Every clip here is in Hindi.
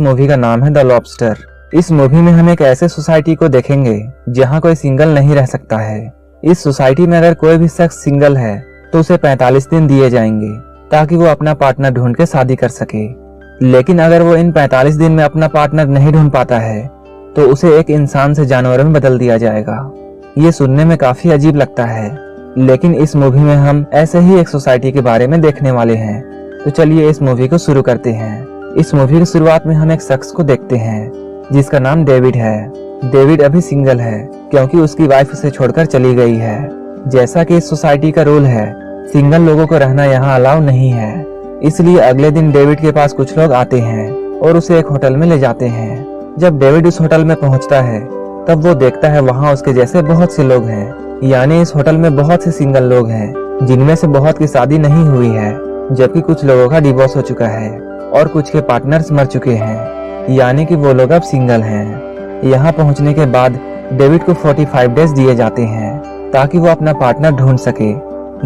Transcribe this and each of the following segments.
उस मूवी का नाम है द लॉबस्टर। इस मूवी में हम एक ऐसे सोसाइटी को देखेंगे जहां कोई सिंगल नहीं रह सकता है। इस सोसाइटी में अगर कोई भी शख्स सिंगल है तो उसे 45 दिन दिए जाएंगे ताकि वो अपना पार्टनर ढूंढ के शादी कर सके। लेकिन अगर वो इन 45 दिन में अपना पार्टनर नहीं ढूंढ पाता है तो उसे एक इंसान से जानवर में बदल दिया जाएगा। ये सुनने में काफी अजीब लगता है, लेकिन इस मूवी में हम ऐसे ही एक सोसाइटी के बारे में देखने वाले हैं। तो चलिए इस मूवी को शुरू करते हैं। इस मूवी की शुरुआत में हम एक शख्स को देखते हैं जिसका नाम डेविड है। डेविड अभी सिंगल है क्योंकि उसकी वाइफ उसे छोड़कर चली गई है। जैसा कि इस सोसाइटी का रूल है, सिंगल लोगों को रहना यहाँ अलाउ नहीं है। इसलिए अगले दिन डेविड के पास कुछ लोग आते हैं और उसे एक होटल में ले जाते हैं। जब डेविड उस होटल में पहुंचता है तब वो देखता है वहाँ उसके जैसे बहुत से लोग हैं। यानी इस होटल में बहुत से सिंगल लोग हैं जिनमें से बहुत की शादी नहीं हुई है, जबकि कुछ लोगों का डिवोर्स हो चुका है और कुछ के पार्टनर्स मर चुके हैं। यानी कि वो लोग अब सिंगल हैं। यहाँ पहुँचने के बाद डेविड को 45 डेज दिए जाते हैं ताकि वो अपना पार्टनर ढूंढ सके।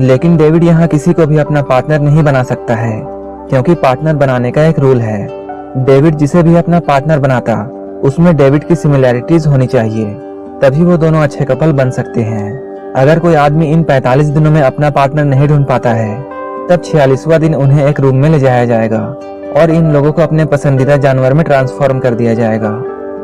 लेकिन डेविड यहाँ किसी को भी अपना पार्टनर नहीं बना सकता है क्योंकि पार्टनर बनाने का एक रूल है। डेविड जिसे भी अपना पार्टनर बनाता उसमें डेविड की सिमिलैरिटीज होनी चाहिए, तभी वो दोनों अच्छे कपल बन सकते हैं। अगर कोई आदमी इन 45 दिनों में अपना पार्टनर नहीं ढूंढ पाता है तब 46वां दिन उन्हें एक रूम में ले जाया जाएगा और इन लोगों को अपने पसंदीदा जानवर में ट्रांसफॉर्म कर दिया जाएगा।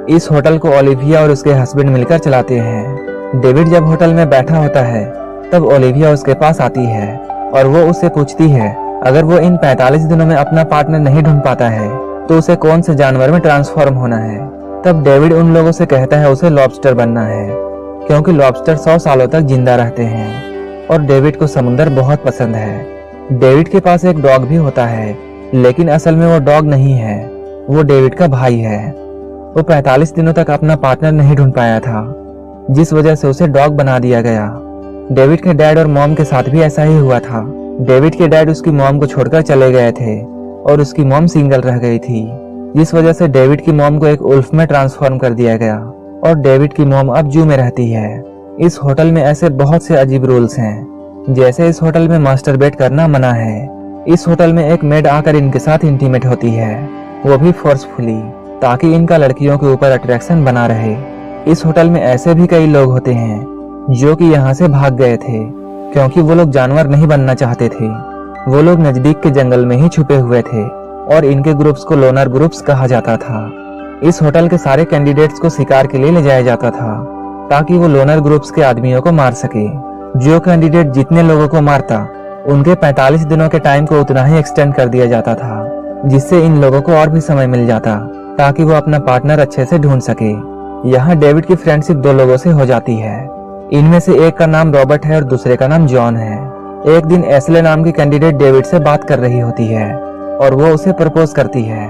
इस होटल को ओलिविया और उसके हस्बैंड मिलकर चलाते हैं। डेविड जब होटल में बैठा होता है तब ओलिविया उसके पास आती है और वो उससे पूछती है अगर वो इन 45 दिनों में अपना पार्टनर नहीं ढूंढ पाता है तो उसे कौन से जानवर में ट्रांसफॉर्म होना है। तब डेविड उन लोगों से कहता है उसे लॉबस्टर बनना है क्योंकि लॉबस्टर 100 सालों तक जिंदा रहते हैं और डेविड को समुंदर बहुत पसंद है। डेविड के पास एक डॉग भी होता है, लेकिन असल में वो डॉग नहीं है, वो डेविड का भाई है। वो 45 दिनों तक अपना पार्टनर नहीं ढूंढ पाया था, जिस वजह से उसे डॉग बना दिया गया। डेविड के डैड और मॉम के साथ भी ऐसा ही हुआ था। डेविड के डैड उसकी मॉम को छोड़कर चले गए थे और उसकी मॉम सिंगल रह गई थी, जिस वजह से डेविड की मॉम को एक उल्फ में ट्रांसफॉर्म कर दिया गया और डेविड की मॉम अब जू में रहती है। इस होटल में ऐसे बहुत से अजीब रूल्स हैं, जैसे इस होटल में मास्टरबेट करना मना है। इस होटल में एक मेड आकर इनके साथ इंटीमेट होती है, वो भी फोर्सफुली, ताकि इनका लड़कियों के ऊपर अट्रैक्शन बना रहे। इस होटल में ऐसे भी कई लोग होते हैं जो कि यहाँ से भाग गए थे क्योंकि वो लोग जानवर नहीं बनना चाहते थे। वो लोग नजदीक के जंगल में ही छुपे हुए थे और इनके ग्रुप्स को लोनर ग्रुप्स कहा जाता था। इस होटल के सारे कैंडिडेट्स को शिकार के लिए ले जाया जाता था ताकि वो लोनर ग्रुप्स के आदमियों को मार सके। जो कैंडिडेट जितने लोगों को मारता उनके 45 दिनों के टाइम को उतना ही एक्सटेंड कर दिया जाता था, जिससे इन लोगों को और भी समय मिल जाता ताकि वो अपना पार्टनर अच्छे से ढूंढ सके। यहाँ डेविड की फ्रेंडशिप 2 लोगों से हो जाती है। इनमें से एक का नाम रॉबर्ट है और दूसरे का नाम जॉन है। एक दिन एस्ले नाम की कैंडिडेट डेविड से बात कर रही होती है और वो उसे प्रपोज करती है,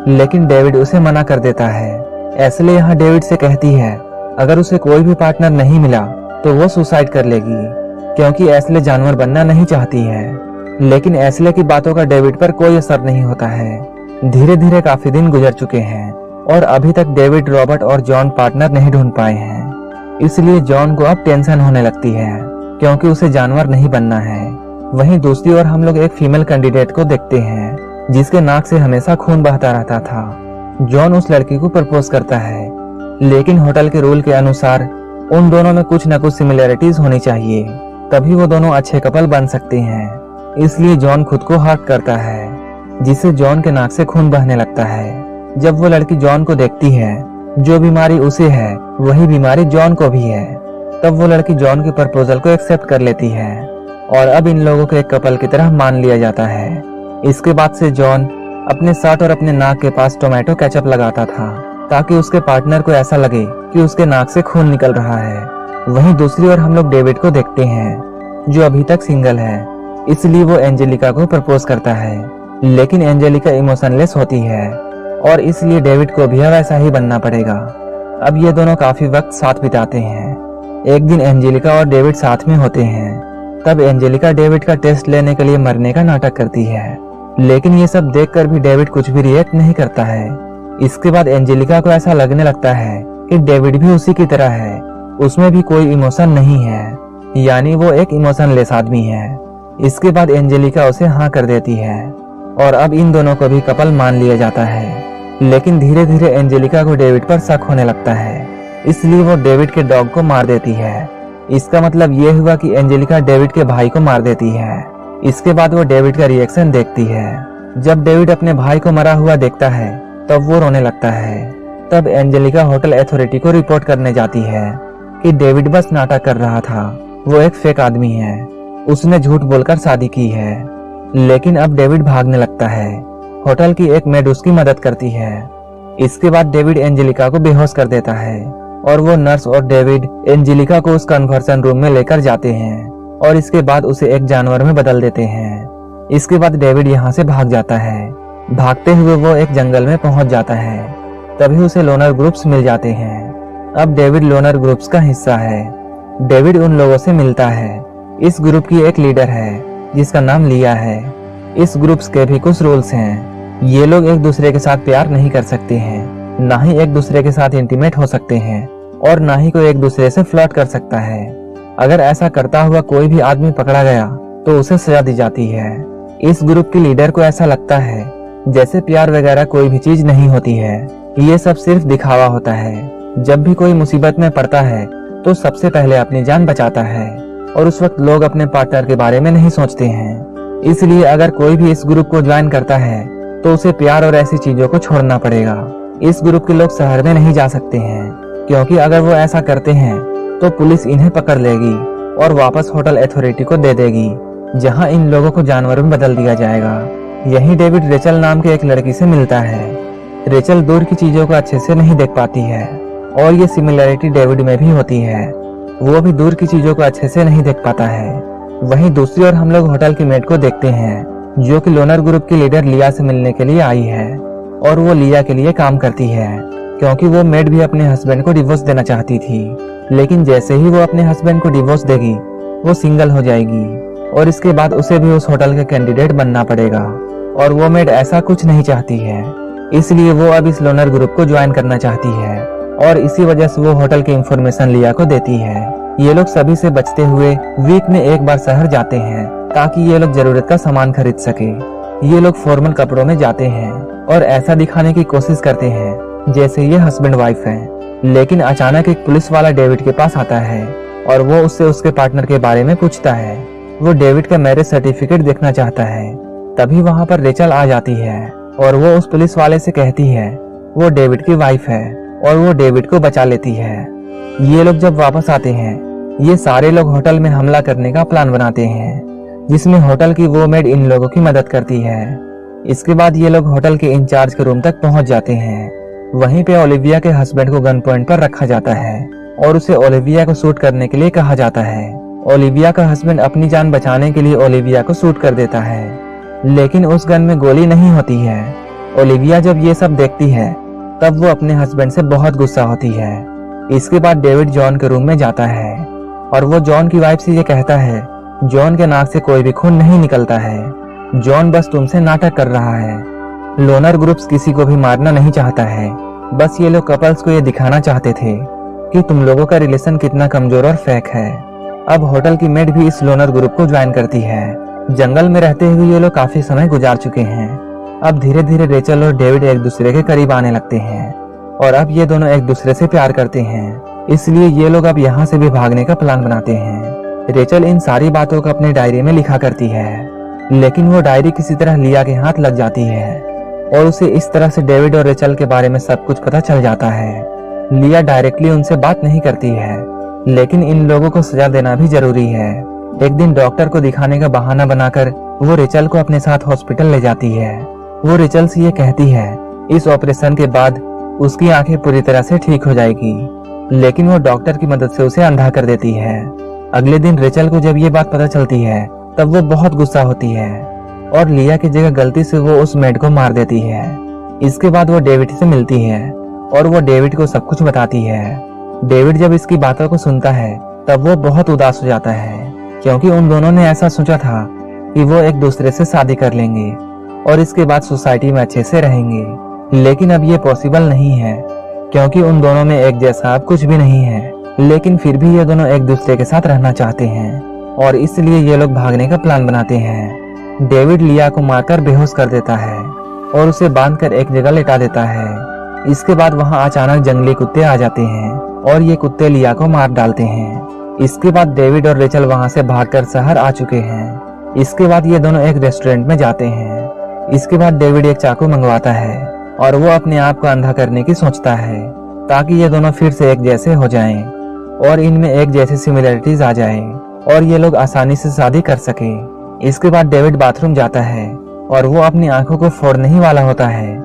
लेकिन डेविड उसे मना कर देता है। एस्ले यहाँ डेविड से कहती है अगर उसे कोई भी पार्टनर नहीं मिला तो वो सुसाइड कर लेगी क्योंकि एस्ले जानवर बनना नहीं चाहती है। लेकिन एस्ले की बातों का डेविड पर कोई असर नहीं होता है। धीरे धीरे काफी दिन गुजर चुके हैं और अभी तक डेविड, रॉबर्ट और जॉन पार्टनर नहीं ढूंढ पाए हैं। इसलिए जॉन को अब टेंशन होने लगती है क्योंकि उसे जानवर नहीं बनना है। वहीं दूसरी ओर हम लोग एक फीमेल कैंडिडेट को देखते हैं जिसके नाक से हमेशा खून बहता रहता था। जॉन उस लड़की को प्रपोज करता है, लेकिन होटल के रूल के अनुसार उन दोनों में कुछ न कुछ सिमिलैरिटीज होनी चाहिए, तभी वो दोनों अच्छे कपल बन सकते हैं। इसलिए जॉन खुद को हर्ट करता है, जिससे जॉन के नाक से खून बहने लगता है। जब वो लड़की जॉन को देखती है, जो बीमारी उसे है वही बीमारी जॉन को भी है, तब वो लड़की जॉन के प्रपोजल को एक्सेप्ट कर लेती है और अब इन लोगों को एक कपल की तरह मान लिया जाता है। इसके बाद से जॉन अपने शर्ट और अपने नाक के पास टोमेटो केचप लगाता था ताकि उसके पार्टनर को ऐसा लगे कि उसके नाक से खून निकल रहा है। वहीं दूसरी ओर हम लोग डेविड को देखते हैं जो अभी तक सिंगल है, इसलिए वो एंजेलिका को प्रपोज करता है, लेकिन एंजेलिका इमोशनलेस होती है और इसलिए डेविड को भी वैसा ही बनना पड़ेगा। अब ये दोनों काफी वक्त साथ बिताते हैं। एक दिन एंजेलिका और डेविड साथ में होते हैं, तब एंजेलिका डेविड का टेस्ट लेने के लिए मरने का नाटक करती है, लेकिन ये सब देखकर भी डेविड कुछ भी रिएक्ट नहीं करता है। इसके बाद एंजेलिका को ऐसा लगने लगता है कि डेविड भी उसी की तरह है, उसमें भी कोई इमोशन नहीं है, यानी वो एक इमोशनलेस आदमी है। इसके बाद एंजेलिका उसे हाँ कर देती है और अब इन दोनों को भी कपल मान लिया जाता है। लेकिन धीरे धीरे एंजेलिका को डेविड पर शक होने लगता है, इसलिए वो डेविड के डॉग को मार देती है। इसका मतलब ये हुआ कि एंजेलिका डेविड के भाई को मार देती है। इसके बाद वो डेविड का रिएक्शन देखती है। जब डेविड अपने भाई को मरा हुआ देखता है तब वो रोने लगता है। तब एंजेलिका होटल अथॉरिटी को रिपोर्ट करने जाती है कि डेविड बस नाटक कर रहा था, वो एक फेक आदमी है, उसने झूठ बोलकर शादी की है। लेकिन अब डेविड भागने लगता है। होटल की एक मेड उसकी मदद करती है। इसके बाद डेविड एंजेलिका को बेहोश कर देता है और वो नर्स और डेविड एंजेलिका को उस कन्वर्सन रूम में लेकर जाते हैं और इसके बाद उसे एक जानवर में बदल देते हैं। इसके बाद डेविड यहाँ से भाग जाता है। भागते हुए वो एक जंगल में पहुंच जाता है। तभी उसे लोनर ग्रुप्स मिल जाते हैं। अब डेविड लोनर ग्रुप्स का हिस्सा है। डेविड उन लोगों से मिलता है। इस ग्रुप की एक लीडर है जिसका नाम लिया है। इस ग्रुप्स के भी कुछ रूल्स हैं। ये लोग एक दूसरे के साथ प्यार नहीं कर सकते हैं, ना ही एक दूसरे के साथ इंटीमेट हो सकते हैं और ना ही कोई एक दूसरे से फ्लर्ट कर सकता है। अगर ऐसा करता हुआ कोई भी आदमी पकड़ा गया तो उसे सजा दी जाती है। इस ग्रुप की लीडर को ऐसा लगता है जैसे प्यार वगैरह कोई भी चीज नहीं होती है, ये सब सिर्फ दिखावा होता है। जब भी कोई मुसीबत में पड़ता है तो सबसे पहले अपनी जान बचाता है और उस वक्त लोग अपने पार्टनर के बारे में नहीं सोचते हैं। इसलिए अगर कोई भी इस ग्रुप को ज्वाइन करता है तो उसे प्यार और ऐसी चीजों को छोड़ना पड़ेगा। इस ग्रुप के लोग शहर में नहीं जा सकते हैं क्योंकि अगर वो ऐसा करते हैं तो पुलिस इन्हें पकड़ लेगी और वापस होटल अथॉरिटी को दे देगी, जहां इन लोगों को जानवर में बदल दिया जाएगा। यही डेविड रेचल नाम के एक लड़की से मिलता है। रेचल दूर की चीजों को अच्छे से नहीं देख पाती है और ये सिमिलैरिटी डेविड में भी होती है। वो भी दूर की चीजों को अच्छे से नहीं देख पाता है। वहीं दूसरी ओर हम लोग होटल की मेड को देखते हैं जो कि लोनर ग्रुप की लीडर लिया से मिलने के लिए आई है और वो लिया के लिए काम करती है क्योंकि वो मेड भी अपने हस्बैंड को डिवोर्स देना चाहती थी। लेकिन जैसे ही वो अपने हस्बैंड को डिवोर्स देगी वो सिंगल हो जाएगी और इसके बाद उसे भी उस होटल का कैंडिडेट बनना पड़ेगा और वो मेड ऐसा कुछ नहीं चाहती है, इसलिए वो अब इस लोनर ग्रुप को ज्वाइन करना चाहती है और इसी वजह से वो होटल की इंफॉर्मेशन लिया को देती है। ये लोग सभी से बचते हुए वीक में एक बार शहर जाते हैं ताकि ये लोग जरूरत का सामान खरीद सके। ये लोग फॉर्मल कपड़ों में जाते हैं और ऐसा दिखाने की कोशिश करते हैं जैसे ये हस्बैंड वाइफ हैं। लेकिन अचानक एक पुलिस वाला डेविड के पास आता है और वो उससे उसके पार्टनर के बारे में पूछता है। वो डेविड का मैरिज सर्टिफिकेट देखना चाहता है। तभी वहाँ पर रेचल आ जाती है और वो उस पुलिस वाले से कहती है वो डेविड की वाइफ है और वो डेविड को बचा लेती है। ये लोग जब वापस आते हैं ये सारे लोग होटल में हमला करने का प्लान बनाते हैं जिसमें होटल की वो मेड इन लोगों की मदद करती है। इसके बाद ये लोग होटल के इंचार्ज के रूम तक पहुंच जाते हैं। वहीं पे ओलिविया के हस्बैंड को गन पॉइंट पर रखा जाता है और उसे ओलिविया को शूट करने के लिए कहा जाता है। ओलिविया का हस्बैंड अपनी जान बचाने के लिए ओलिविया को शूट कर देता है, लेकिन उस गन में गोली नहीं होती है। ओलिविया जब ये सब देखती है तब वो अपने हस्बैंड से बहुत गुस्सा होती है। इसके बाद डेविड जॉन के रूम में जाता है और वो जॉन की वाइफ से ये कहता है जॉन के नाक से कोई भी खून नहीं निकलता है, जॉन बस तुमसे नाटक कर रहा है। लोनर ग्रुप्स किसी को भी मारना नहीं चाहता है, बस ये लोग कपल्स को ये दिखाना चाहते थे कि तुम लोगों का रिलेशन कितना कमजोर और फेक है। अब होटल की मेड भी इस लोनर ग्रुप को ज्वाइन करती है। जंगल में रहते हुए ये लोग काफी समय गुजार चुके हैं। अब धीरे धीरे रेचल और डेविड एक दूसरे के करीब आने लगते हैं और अब ये दोनों एक दूसरे से प्यार करते हैं, इसलिए ये लोग अब यहाँ से भी भागने का प्लान बनाते हैं। रेचल इन सारी बातों को अपने डायरी में लिखा करती है, लेकिन वो डायरी किसी तरह लिया के हाथ लग जाती है और उसे इस तरह से डेविड और रेचल के बारे में सब कुछ पता चल जाता है। लिया डायरेक्टली उनसे बात नहीं करती है, लेकिन इन लोगों को सजा देना भी जरूरी है। एक दिन डॉक्टर को दिखाने का बहाना बनाकर वो रेचल को अपने साथ हॉस्पिटल ले जाती है। वो रेचल से ये कहती है इस ऑपरेशन के बाद उसकी आंखें पूरी तरह से ठीक हो जाएगी, लेकिन वो डॉक्टर की मदद से उसे अंधा कर देती है। अगले दिन रेचल को जब ये बात पता चलती है तब वो बहुत गुस्सा होती है और लिया की जगह गलती से वो उस मेड को मार देती है। इसके बाद वो डेविड से मिलती है और वो डेविड को सब कुछ बताती है। डेविड जब इसकी बातों को सुनता है तब वो बहुत उदास हो जाता है, क्योंकि उन दोनों ने ऐसा सोचा था कि वो एक दूसरे से शादी कर लेंगे और इसके बाद सोसाइटी में अच्छे से रहेंगे। लेकिन अब ये पॉसिबल नहीं है, क्योंकि उन दोनों में एक जैसा अब कुछ भी नहीं है। लेकिन फिर भी ये दोनों एक दूसरे के साथ रहना चाहते हैं और इसलिए ये लोग भागने का प्लान बनाते हैं। डेविड लिया को मारकर बेहोश कर देता है और उसे बांधकर एक जगह लेटा देता है। इसके बाद वहां अचानक जंगली कुत्ते आ जाते हैं और ये कुत्ते लिया को मार डालते हैं। इसके बाद डेविड और रेचल वहां से भागकर शहर आ चुके हैं। इसके बाद ये दोनों एक रेस्टोरेंट में जाते हैं। इसके बाद डेविड एक चाकू मंगवाता है और वो अपने आप को अंधा करने की सोचता है ताकि ये दोनों फिर से एक जैसे हो जाएं और इनमें एक जैसी सिमिलरिटीज आ जाए और ये लोग आसानी से शादी कर सके। इसके बाद डेविड बाथरूम जाता है और वो अपनी आंखों को फोड़ने ही वाला होता है।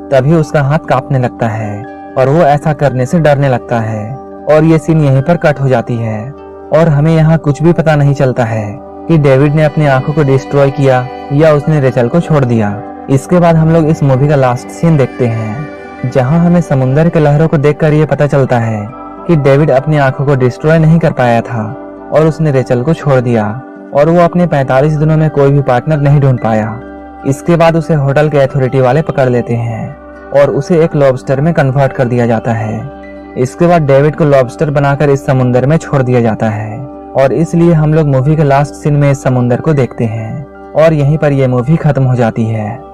तभी उसका हाथ कांपने लगता है और वो ऐसा करने से डरने लगता है और ये सीन यहीं पर कट हो जाती है और हमें यहाँ कुछ भी पता नहीं चलता है कि डेविड ने अपनी आंखों को डिस्ट्रॉय किया या उसने रेचल को छोड़ दिया। इसके बाद हम लोग इस मूवी का लास्ट सीन देखते हैं जहाँ हमें समुंदर के लहरों को देखकर ये पता चलता है कि डेविड अपनी आंखों को डिस्ट्रॉय नहीं कर पाया था और उसने रेचल को छोड़ दिया और वो अपने 45 दिनों में कोई भी पार्टनर नहीं ढूंढ पाया। इसके बाद उसे होटल के अथॉरिटी वाले पकड़ लेते हैं और उसे एक लॉबस्टर में कन्वर्ट कर दिया जाता है। इसके बाद डेविड को लॉबस्टर बनाकर इस समुंदर में छोड़ दिया जाता है और इसलिए हम लोग मूवी के लास्ट सीन में इस समुंदर को देखते हैं और यहीं पर यह मूवी खत्म हो जाती है।